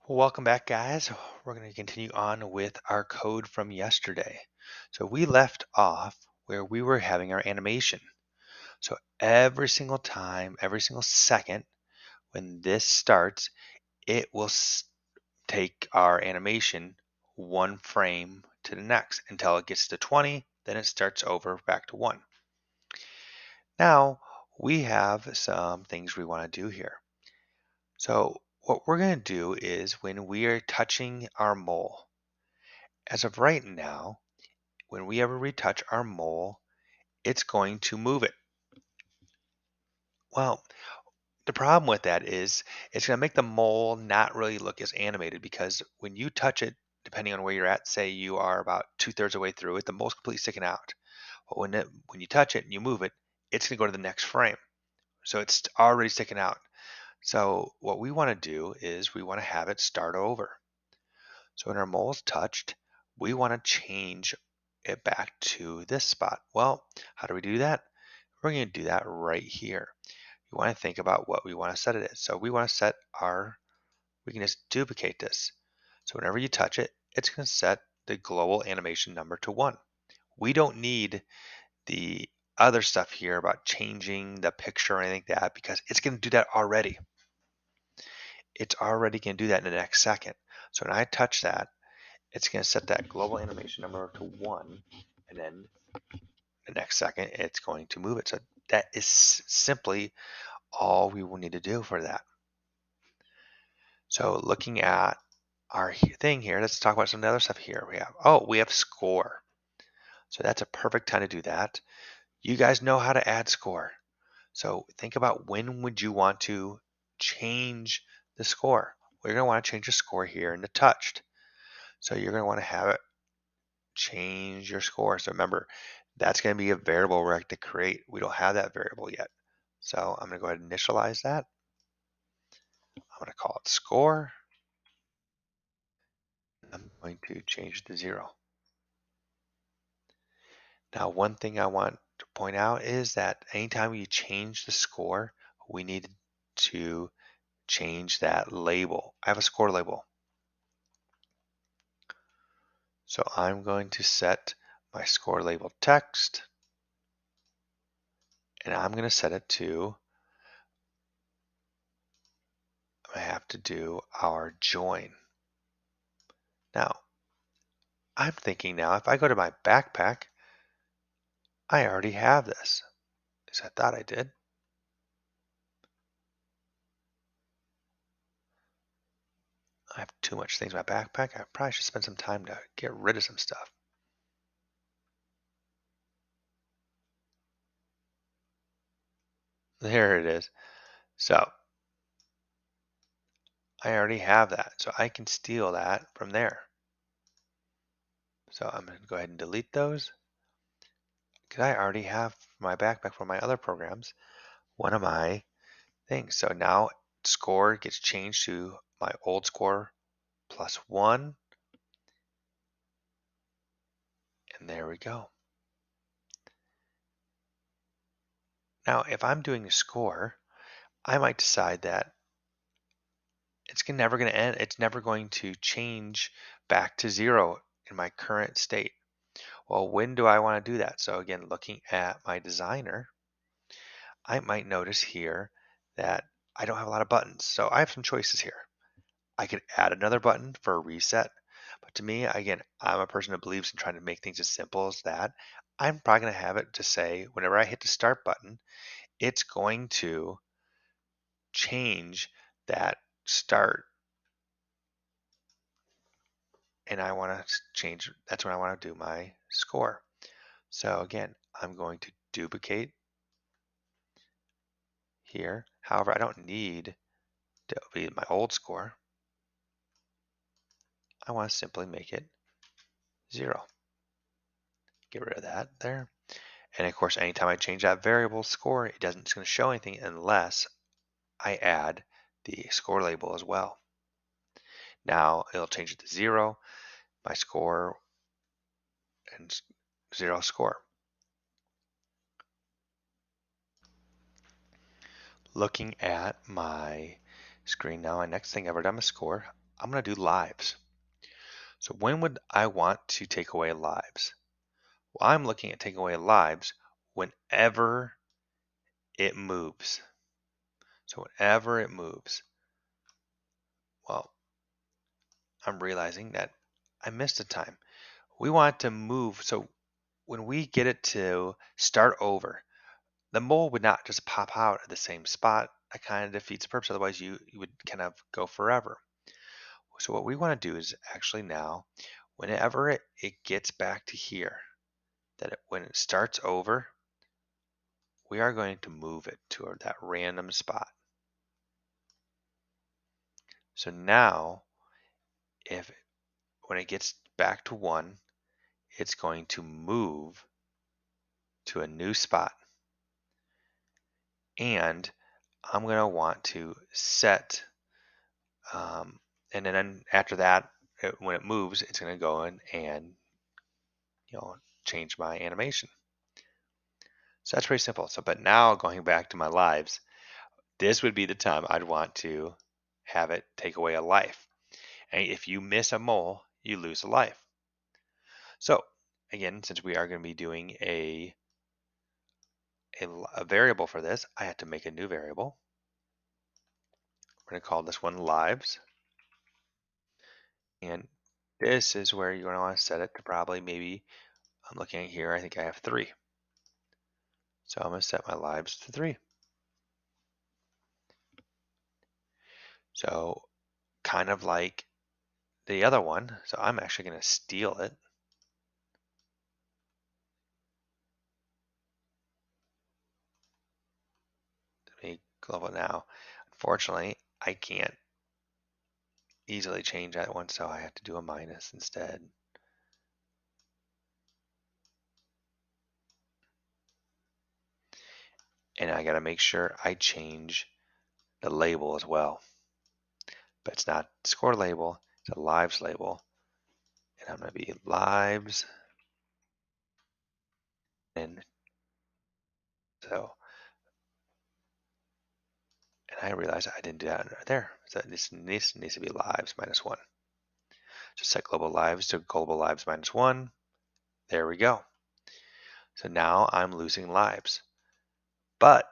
Welcome back, guys. We're going to continue on with our code from yesterday. So we left off where we were having our animation. So every single time, every single second, when this starts, it will take our animation one frame to the next until it gets to 20. Then it starts over back to 1. Now we have some things we want to do here. So what we're going to do is when we are touching our mole, as of right now, when we ever retouch our mole, it's going to move it. Well, the problem with that is it's going to make the mole not really look as animated because when you touch it, depending on where you're at, say you are about 2/3 of the way through it, the mole's completely sticking out. But when you touch it and you move it, it's going to go to the next frame. So it's already sticking out. So what we want to do is we want to have it start over. So when our mole's touched, we want to change it back to this spot. Well, how do we do that? We're going to do that right here. You want to think about what we want to set it as. So we want to set we can just duplicate this. So whenever you touch it, it's going to set the global animation number to 1. We don't need the other stuff here about changing the picture or anything like that because it's going to do that already. It's already going to do that in the next second. So when I touch that, it's going to set that global animation number to 1, and then the next second it's going to move it. So that is simply all we will need to do for that. So looking at our thing here, let's talk about some of the other stuff here. We have score. So that's a perfect time to do that. You guys know how to add score. So think about when would you want to change the score. We're going to want to change the score here in the touched. So you're going to want to have it change your score. So remember, that's going to be a variable we're going to create. We don't have that variable yet. So I'm going to go ahead and initialize that. I'm going to call it score. I'm going to change it to 0. Now, one thing I want to point out is that anytime you change the score, we need to change that label. I have a score label. So I'm going to set my score label text, and I'm going to set it to, I have to do our join. Now, I'm thinking now, if I go to my backpack, I already have this. At least I thought I did. I have too much things in my backpack. I probably should spend some time to get rid of some stuff. There it is. So I already have that. So I can steal that from there. So I'm going to go ahead and delete those because I already have my backpack for my other programs, one of my things. So now score gets changed to my old score plus 1. And there we go. Now, if I'm doing a score, I might decide that it's never going to end. It's never going to change back to 0 in my current state. Well, when do I want to do that? So again, looking at my designer, I might notice here that I don't have a lot of buttons. So I have some choices here. I could add another button for a reset. But to me, again, I'm a person that believes in trying to make things as simple as that. I'm probably going to have it to say whenever I hit the start button, it's going to change that start, and I want to change, that's when I want to do my score. So again, I'm going to duplicate here. However, I don't need to be my old score. I want to simply make it 0. Get rid of that there. And of course, anytime I change that variable score, it's going to show anything unless I add the score label as well. Now it'll change it to 0, my score, and 0 score. Looking at my screen now, my next thing I've ever done is score. I'm going to do lives. So when would I want to take away lives? Well, I'm looking at taking away lives whenever it moves. So whenever it moves, well, I'm realizing that I missed a time. We want to move. So when we get it to start over, the mole would not just pop out at the same spot. That kind of defeats the purpose. Otherwise, you would kind of go forever. So what we want to do is actually now, whenever it gets back to here, when it starts over, we are going to move it to that random spot. So now, if when it gets back to 1, it's going to move to a new spot. And I'm going to want to set, and then after that, when it moves, it's going to go in and change my animation. So that's pretty simple. So, but now going back to my lives, this would be the time I'd want to have it take away a life. And if you miss a mole, you lose a life. So again, since we are going to be doing a variable for this, I have to make a new variable. We're going to call this one lives. And this is where you're going to want to set it to probably maybe, I'm looking at here, I think I have 3. So I'm going to set my lives to 3. So kind of like the other one. So I'm actually going to steal it. Let me global now. Unfortunately, I can't easily change that one, so I have to do a minus instead. And I got to make sure I change the label as well. But it's not score label, it's a lives label. And I'm going to be lives. And so, and I realized I didn't do that right there. So this needs to be lives minus 1. So set global lives to global lives minus 1. There we go. So now I'm losing lives. But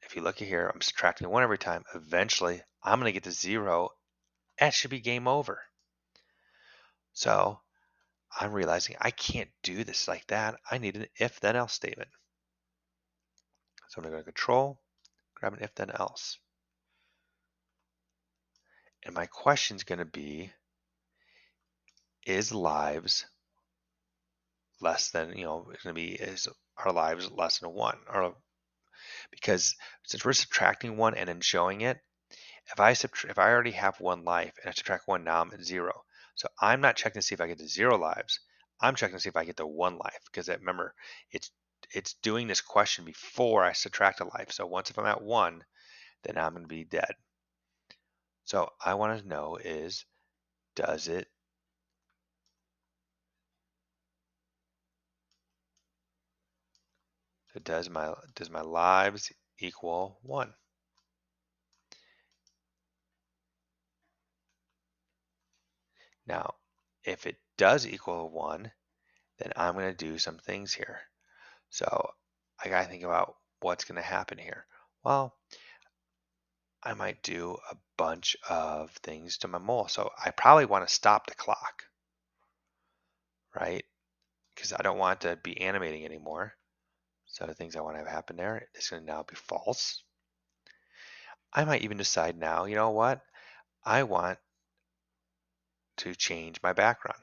if you look at here, I'm subtracting 1 every time. Eventually, I'm going to get to 0. That should be game over. So I'm realizing I can't do this like that. I need an if then else statement. So I'm going to go to control, grab an if then else. And my question is going to be, is lives less than, it's going to be, is our lives less than 1? Or because since we're subtracting 1 and then showing it, if I already have 1 life and I subtract 1, now I'm at 0. So I'm not checking to see if I get to 0 lives. I'm checking to see if I get to 1 life, because remember, it's doing this question before I subtract a life. So once if I'm at 1, then I'm going to be dead. So I want to know is, does my lives equal 1? Now, if it does equal 1, then I'm going to do some things here. So I got to think about what's going to happen here. Well, I might do a bunch of things to my mole. So I probably want to stop the clock, right? Because I don't want to be animating anymore. So the things I want to have happen there is going to now be false. I might even decide now, you know what? I want to change my background.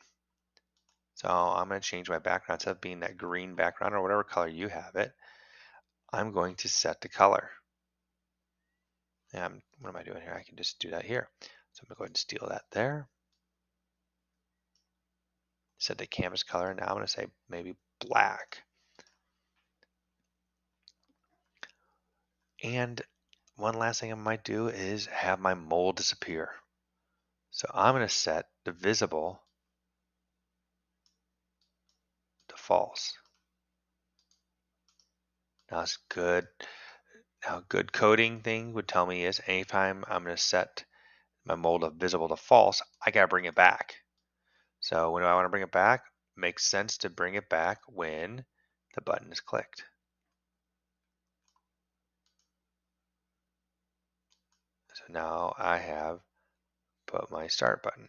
So I'm going to change my background. Instead of being that green background or whatever color you have it, I'm going to set the color. And what am I doing here? I can just do that here. So I'm going to go ahead and steal that there. Set the canvas color. Now I'm going to say maybe black. And one last thing I might do is have my mole disappear. So I'm going to set the visible to false. Now it's good. Now good coding thing would tell me is anytime I'm going to set my mode of visible to false, I gotta bring it back. So when do I want to bring it back? Makes sense to bring it back when the button is clicked. So now I have put my start button.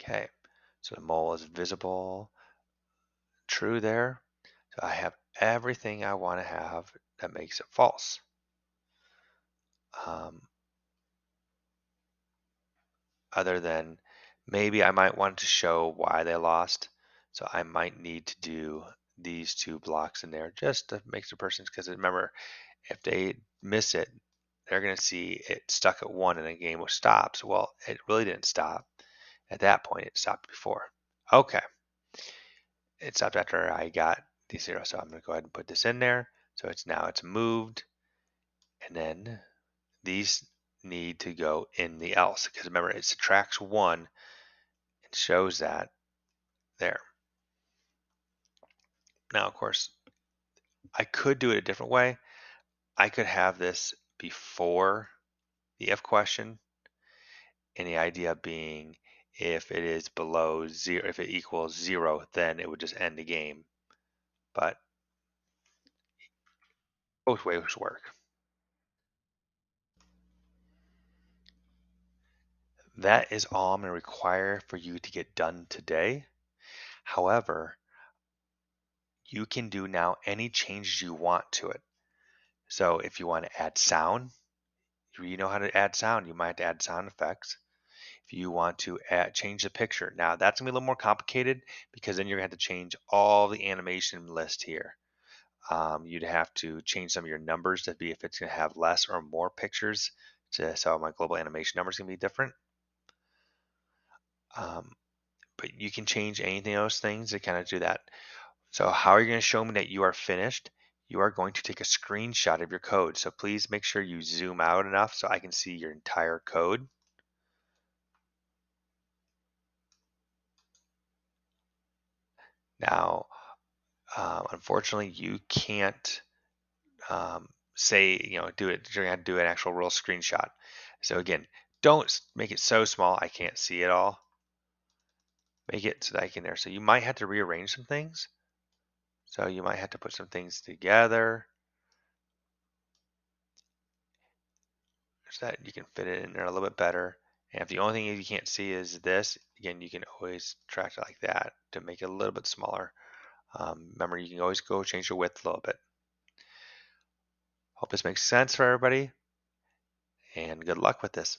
Okay, so the mole is visible, true there. So I have everything I want to have that makes it false. Um, other than maybe I might want to show why they lost. So I might need to do these two blocks in there just to make the person, because remember, if they miss it, they're going to see it stuck at 1 and the game was stopped. Well, it really didn't stop. At that point, it stopped before. Okay, it stopped after I got the 0. So I'm going to go ahead and put this in there. So it's moved, and then these need to go in the else, because remember, it subtracts 1 and shows that there. Now, of course, I could do it a different way. I could have this before the if question, and the idea being if it is below 0, if it equals 0, then it would just end the game. But both ways work. That is all I'm going to require for you to get done today. However, you can do now any changes you want to it. So if you want to add sound, you know how to add sound. You might have to add sound effects. If you want to change the picture, now that's gonna be a little more complicated, because then you're gonna have to change all the animation list here. You'd have to change some of your numbers to be if it's gonna have less or more pictures. So my global animation number is gonna be different. Um, but you can change anything of those things to kind of do that. So how are you going to show me that you are finished? You are going to take a screenshot of your code. So please make sure you zoom out enough so I can see your entire code. Now, unfortunately, you can't say, do it. You're going to do an actual real screenshot. So again, don't make it so small I can't see it all. Make it so that I can there. So you might have to rearrange some things. So you might have to put some things together so that you can fit it in there a little bit better. And if the only thing you can't see is this, again, you can always track it like that to make it a little bit smaller. Remember, you can always go change the width a little bit. Hope this makes sense for everybody, and good luck with this.